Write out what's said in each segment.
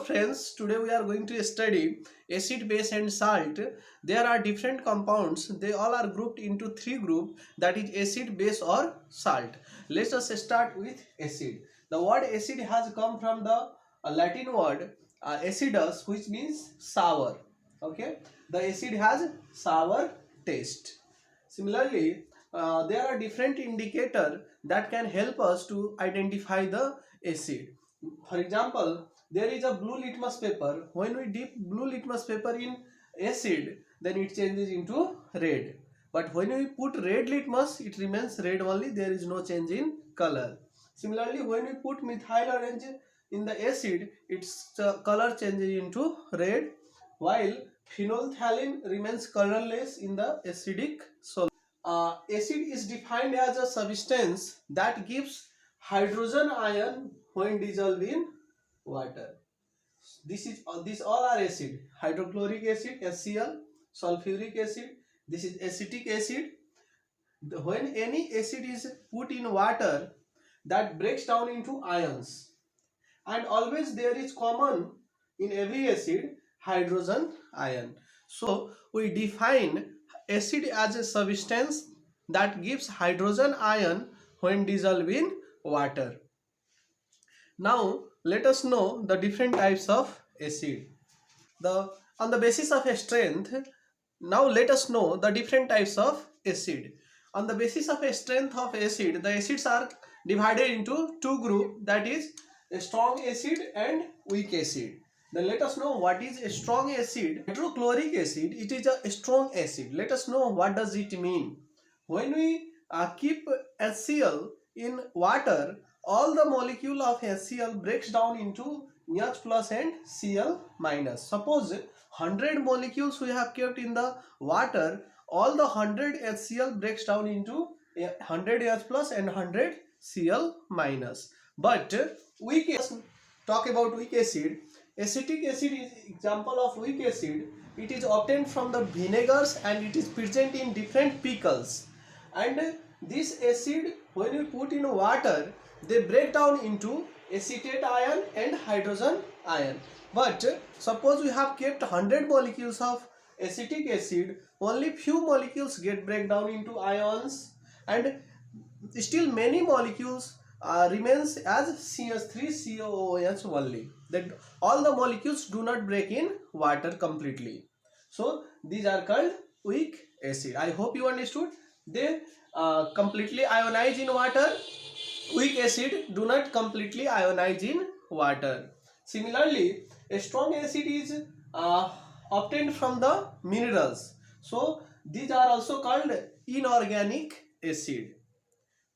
friends, today we are going to study acid, base and salt. There are different compounds. They all are grouped into three groups, that is acid, base or salt. Let us start with acid. The word acid has come from the Latin word acidus, which means sour. Okay, the acid has sour taste. Similarly, there are different indicators that can help us to identify the acid. For example, there is a blue litmus paper. When we dip blue litmus paper in acid, then it changes into red. But when we put red litmus, it remains red only. There is no change in color. Similarly, when we put methyl orange in the acid, its color changes into red, while phenolphthalein remains colorless in the acidic solution. Acid is defined as a substance that gives hydrogen ion when dissolved in water. These all are acid. Hydrochloric acid HCl, sulfuric acid. This is acetic acid. When any acid is put in water, that breaks down into ions, and always there is common in every acid hydrogen ion. So we define acid as a substance that gives hydrogen ion when dissolved in water. Now let us know the different types of acid. On the basis of a strength, now let us know the different types of acid. On the basis of a strength of acid, the acids are divided into two groups, that is a strong acid and weak acid. Then let us know what is a strong acid. Hydrochloric acid, it is a strong acid. Let us know what does it mean. When we keep HCl in water, all the molecule of HCl breaks down into NH plus and Cl minus. Suppose 100 molecules we have kept in the water, all the 100 HCl breaks down into 100 H plus and 100 Cl minus. But weak acid, talk about weak acid. Acetic acid is example of weak acid. It is obtained from the vinegars and it is present in different pickles. And this acid, when we put in water, they break down into acetate ion and hydrogen ion. But suppose we have kept 100 molecules of acetic acid, only few molecules get break down into ions, and still many molecules remains as CH3COOH only. That all the molecules do not break in water completely. So these are called weak acid. I hope you understood. They completely ionize in water. Weak acid do not completely ionize in water. Similarly, a strong acid is obtained from the minerals. So these are also called inorganic acid.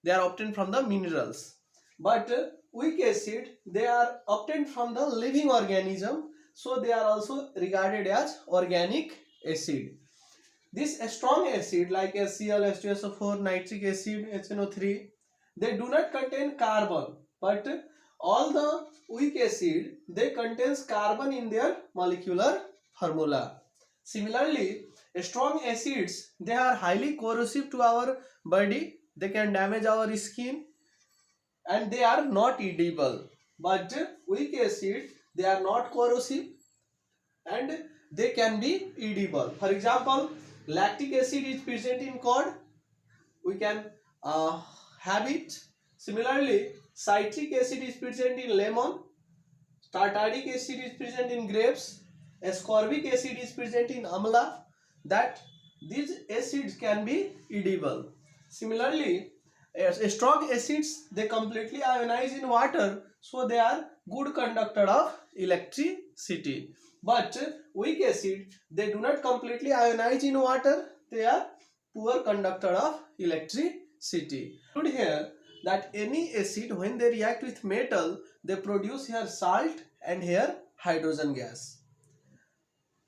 They are obtained from the minerals. But weak acid, they are obtained from the living organism. So they are also regarded as organic acid. This strong acid like HCl, H2SO4, nitric acid, HNO3, they do not contain carbon, but all the weak acid, they contains carbon in their molecular formula. Similarly, strong acids, they are highly corrosive to our body. They can damage our skin and they are not edible. But weak acid, they are not corrosive and they can be edible. For example, lactic acid is present in cod. We can have it. Similarly, citric acid is present in lemon. Tartaric acid is present in grapes. Ascorbic acid is present in amla. That these acids can be edible. Similarly, strong acids, they completely ionize in water, so they are good conductor of electricity. But weak acid, they do not completely ionize in water, they are poor conductor of electricity. Here that any acid, when they react with metal, they produce here salt and here hydrogen gas.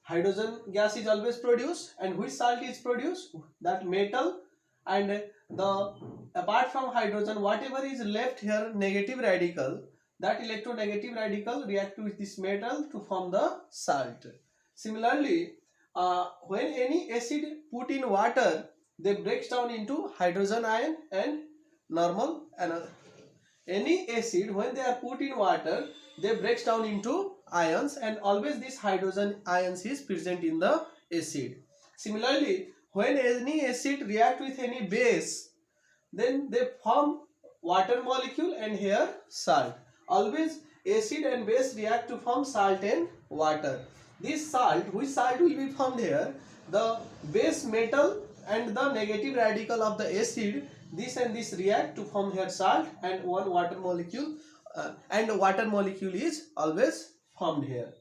Hydrogen gas is always produced, and which salt is produced? That metal. And the apart from hydrogen, whatever is left here, negative radical, that electronegative radical react with this metal to form the salt. Similarly, when any acid put in water, they breaks down into hydrogen ion and normal. And any acid, when they are put in water, they breaks down into ions, and always this hydrogen ions is present in the acid. Similarly, when any acid react with any base, then they form water molecule and here salt. Always acid and base react to form salt and water. This salt, which salt will be formed here? The base metal and the negative radical of the acid, this and this react to form here salt and one water molecule, and water molecule is always formed here.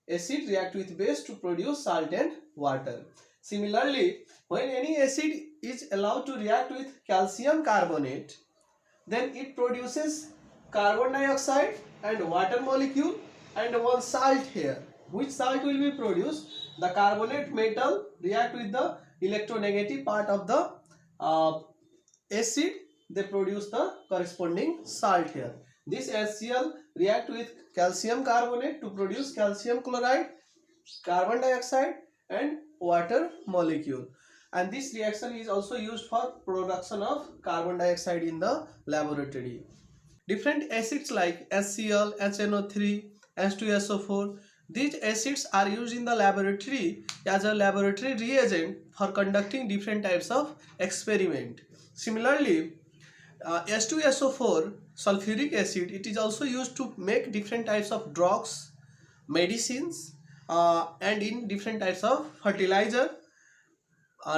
Acid react with base to produce salt and water. Similarly, when any acid is allowed to react with calcium carbonate, then it produces carbon dioxide and water molecule and one salt here. Which salt will be produced? The carbonate metal react with the electronegative part of the acid, they produce the corresponding salt here. This HCl react with calcium carbonate to produce calcium chloride, carbon dioxide and water molecule. And this reaction is also used for production of carbon dioxide in the laboratory. Different acids like HCl, HNO3, H2SO4, these acids are used in the laboratory as a laboratory reagent for conducting different types of experiment. Similarly, H2SO4 sulfuric acid, it is also used to make different types of drugs, medicines, and in different types of fertilizer.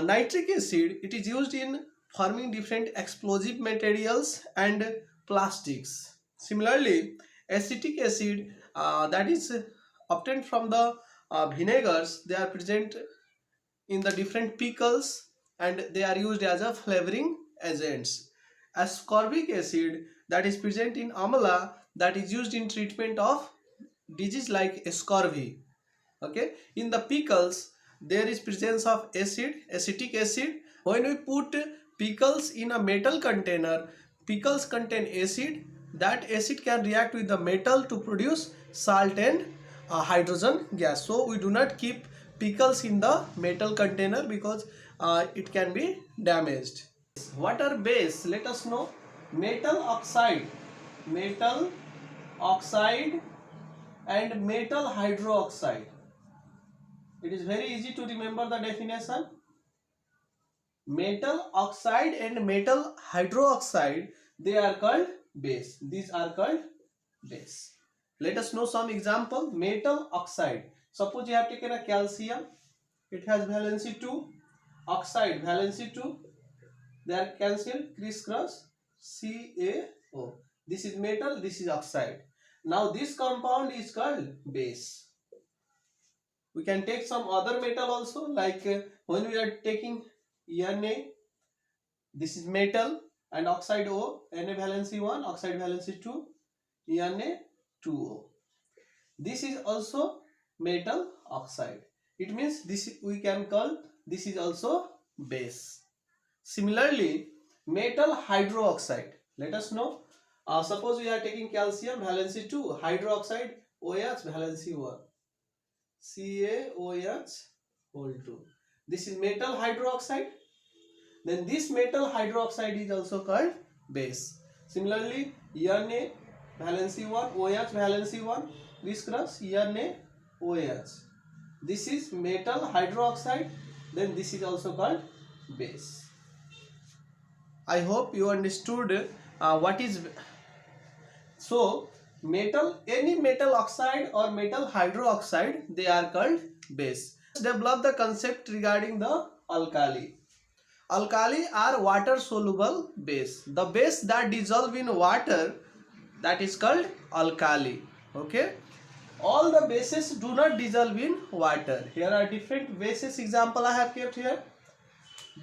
Nitric acid, it is used in forming different explosive materials and plastics. Similarly, acetic acid, that is obtained from the vinegars, they are present in the different pickles and they are used as a flavoring agents. Ascorbic acid, that is present in amla, that is used in treatment of disease like scurvy. Okay, in the pickles there is presence of acid, acetic acid. When we put pickles in a metal container, pickles contain acid. That acid can react with the metal to produce salt and hydrogen gas. So we do not keep pickles in the metal container because it can be damaged. What are base? Let us know. Metal oxide and metal hydroxide. It is very easy to remember the definition. Metal oxide and metal hydroxide, they are called base. These are called base. Let us know some example. Metal oxide. Suppose you have taken a calcium. It has valency 2. Oxide valency 2. They are cancelled. Crisscross. CaO. This is metal. This is oxide. Now this compound is called base. We can take some other metal also, like when we are taking Na, this is metal, and oxide O, Na valency 1, oxide valency 2, Na 2O. This is also metal oxide. It means this we can call, this is also base. Similarly, metal hydroxide. Let us know. Suppose we are taking calcium valency 2, hydroxide OH valency 1. CaOH whole 2. This is metal hydroxide. Then this metal hydroxide is also called base. Similarly, Na valency 1, OH valency 1, crisscross Na OH. This is metal hydroxide. Then this is also called base. I hope you understood what is. So metal, any metal oxide or metal hydroxide, they are called base. Let's develop the concept regarding the alkali. Alkali are water soluble base. The base that dissolve in water, that is called alkali. Okay, all the bases do not dissolve in water. Here are different bases example I have kept here.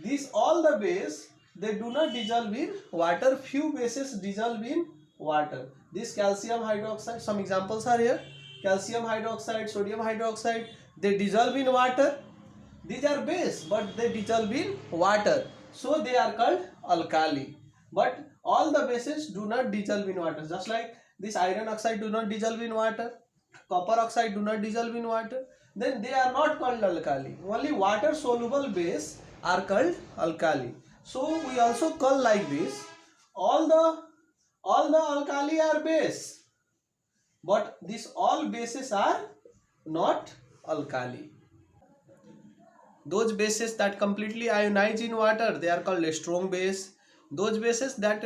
These all the base, they do not dissolve in water. Few bases dissolve in water. This calcium hydroxide, some examples are here. Calcium hydroxide, sodium hydroxide, they dissolve in water. These are base, but they dissolve in water, so they are called alkali. But all the bases do not dissolve in water. Just like this iron oxide do not dissolve in water, copper oxide do not dissolve in water, then they are not called alkali. Only water soluble base are called alkali. So we also call like this, all the alkali are base. but these all bases are not alkali. Those bases that completely ionize in water, they are called a strong base. Those bases that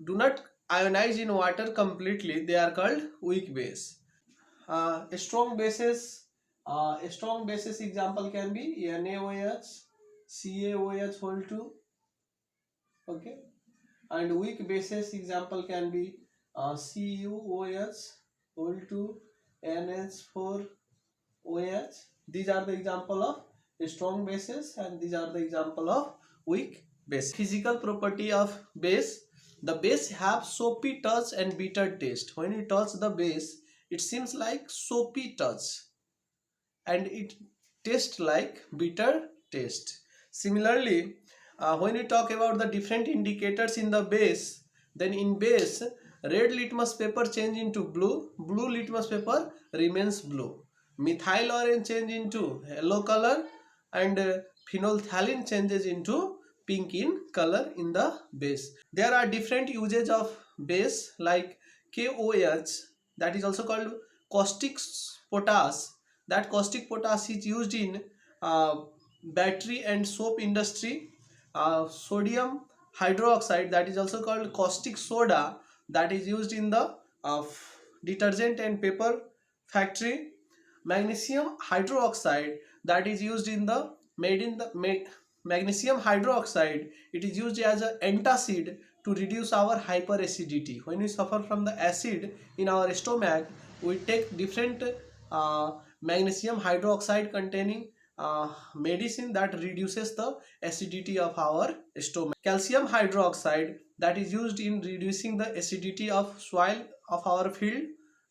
do not ionize in water completely, they are called weak base. A strong bases example can be NaOH, CaOH whole 2, okay, and weak bases example can be CuOH whole 2, NH4OH. These are the example of strong bases and these are the example of weak base. Physical property of base: the base have soapy touch and bitter taste. When you touch the base, it seems like soapy touch and it tastes like bitter taste. Similarly, when we talk about the different indicators in the base, then in base, red litmus paper change into blue, blue litmus paper remains blue, methyl orange change into yellow color, and phenolphthalein changes into pink in color in the base. There are different uses of base like KOH, that is also called caustic potash. That caustic potash is used in uh, battery and soap industry. Sodium hydroxide, that is also called caustic soda, that is used in the detergent and paper factory. Magnesium hydroxide, that is used in the magnesium hydroxide, it is used as an antacid to reduce our hyperacidity. When we suffer from the acid in our stomach, we take different magnesium hydroxide containing medicine that reduces the acidity of our stomach. Calcium hydroxide, that is used in reducing the acidity of soil of our field,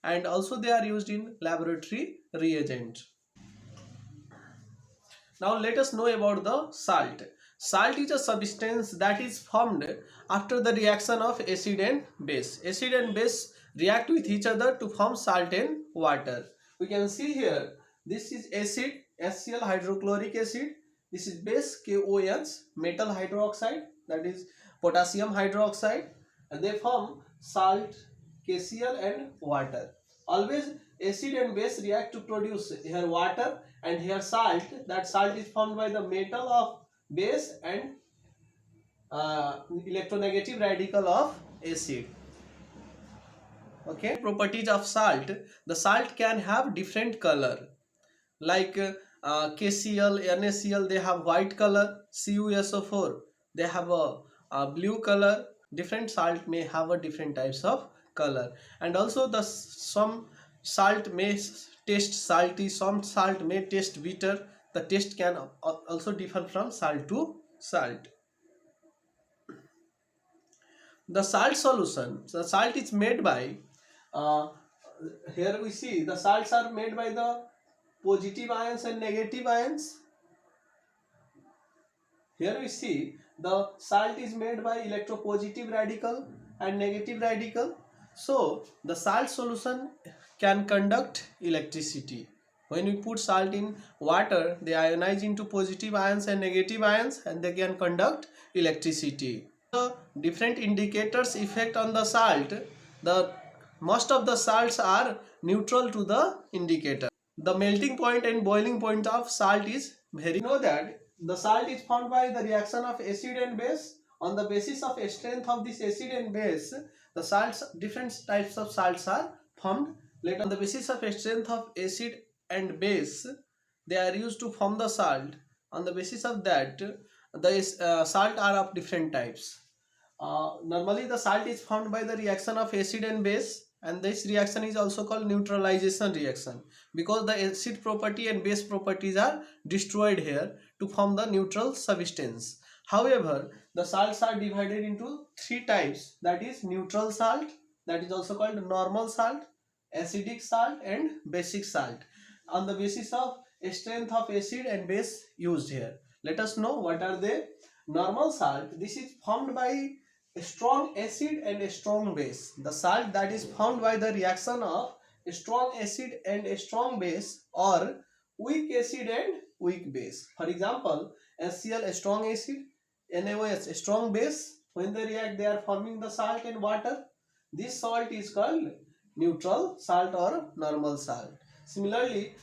and also they are used in laboratory reagent. Now let us know about the salt. Salt is a substance that is formed after the reaction of acid and base. Acid and base react with each other to form salt and water. We can see here, this is acid, HCl hydrochloric acid. This is base, KOH, metal hydroxide, that is potassium hydroxide, and they form salt, KCl, and water. Always acid and base react to produce here water and here salt. That salt is formed by the metal of base and electronegative radical of acid. Okay, properties of salt: the salt can have different color, like KCl, NaCl, they have white color. CuSO4, they have a blue color. Different salt may have a different types of color, and also the some salt may taste salty, some salt may taste bitter. The taste can also differ from salt to salt. The salt solution, the salt is made by uh, here we see the salts are made by the positive ions and negative ions. Here we see the salt is made by electropositive radical and negative radical. So the salt solution can conduct electricity. When we put salt in water, they ionize into positive ions and negative ions and they can conduct electricity. The different indicators effect on the salt. The most of the salts are neutral to the indicator. The melting point and boiling point of salt is very. You know that the salt is formed by the reaction of acid and base. On the basis of strength of this acid and base, the salts, different types of salts are formed. Later, on the basis of strength of acid and base, they are used to form the salt. On the basis of that, the salt are of different types. Normally the salt is formed by the reaction of acid and base, and this reaction is also called neutralization reaction, because the acid property and base properties are destroyed here to form the neutral substance. However, the salts are divided into three types, that is neutral salt, that is also called normal salt, acidic salt, and basic salt. On the basis of strength of acid and base used here, let us know what are they. Normal salt, this is formed by a strong acid and a strong base. The salt that is formed by the reaction of a strong acid and a strong base, or weak acid and weak base. For example, HCl a strong acid, NaOH a strong base. When they react, they are forming the salt and water. This salt is called neutral salt or normal salt. Similarly,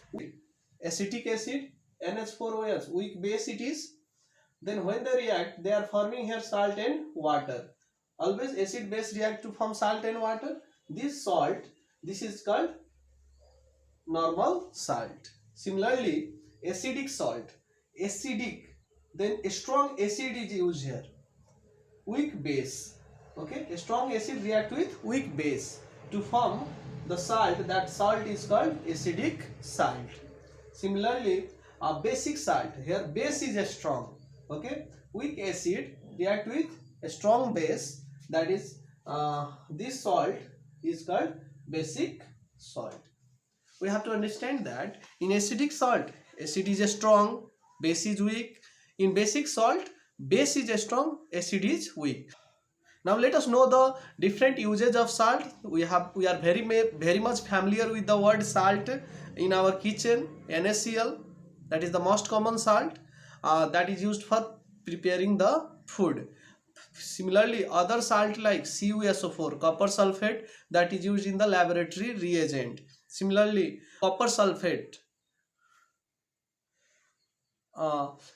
acetic acid, NH4OH, weak base it is. Then when they react, they are forming here salt and water. Always acid base react to form salt and water. This salt, this is called normal salt. Similarly, acidic salt, acidic, then a strong acid is used here. Weak base, okay, a strong acid react with weak base to form the salt. That salt is called acidic salt. Similarly, a basic salt, here base is a strong, okay, weak acid react with a strong base, that is this salt is called basic salt. We have to understand that in acidic salt, acid is a strong, base is weak. In basic salt, base is a strong, acid is weak. Now let us know the different usage of salt. We are very much familiar with the word salt in our kitchen. NaCl, that is the most common salt that is used for preparing the food. Similarly, other salt like CuSO4, copper sulfate, that is used in the laboratory reagent. Similarly, copper sulfate,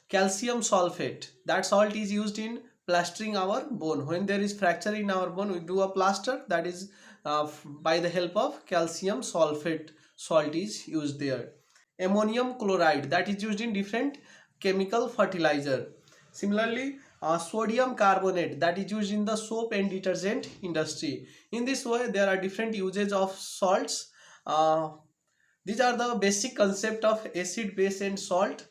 calcium sulfate, that salt is used in plastering our bone. When there is fracture in our bone, we do a plaster, that is by the help of calcium sulfate salt is used there. Ammonium chloride, that is used in different chemical fertilizer. Similarly, sodium carbonate, that is used in the soap and detergent industry. In this way, there are different uses of salts. These are the basic concept of acid, base and salt.